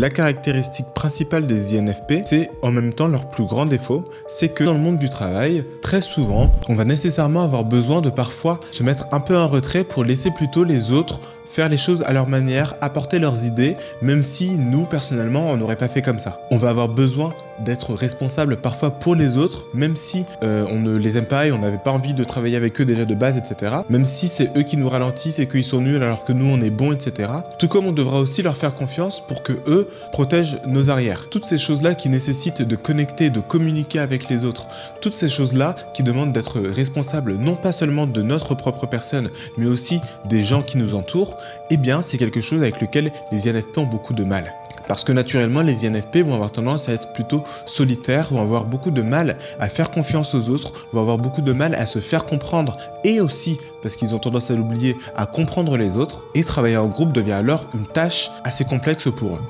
La caractéristique principale des INFP, c'est en même temps leur plus grand défaut, c'est que dans le monde du travail, très souvent, on va nécessairement avoir besoin de parfois se mettre un peu en retrait pour laisser plutôt les autres faire les choses à leur manière, apporter leurs idées, même si nous, personnellement, on n'aurait pas fait comme ça. On va avoir besoin d'être responsable parfois pour les autres, même si on ne les aime pas et on n'avait pas envie de travailler avec eux déjà de base, etc. Même si c'est eux qui nous ralentissent et qu'ils sont nuls alors que nous on est bons, etc. Tout comme on devra aussi leur faire confiance pour que eux protègent nos arrières. Toutes ces choses-là qui nécessitent de connecter, de communiquer avec les autres, toutes ces choses-là qui demandent d'être responsables non pas seulement de notre propre personne, mais aussi des gens qui nous entourent, eh bien c'est quelque chose avec lequel les INFP ont beaucoup de mal. Parce que naturellement, les INFP vont avoir tendance à être plutôt solitaires, vont avoir beaucoup de mal à faire confiance aux autres, vont avoir beaucoup de mal à se faire comprendre et aussi, parce qu'ils ont tendance à l'oublier, à comprendre les autres. Et travailler en groupe devient alors une tâche assez complexe pour eux.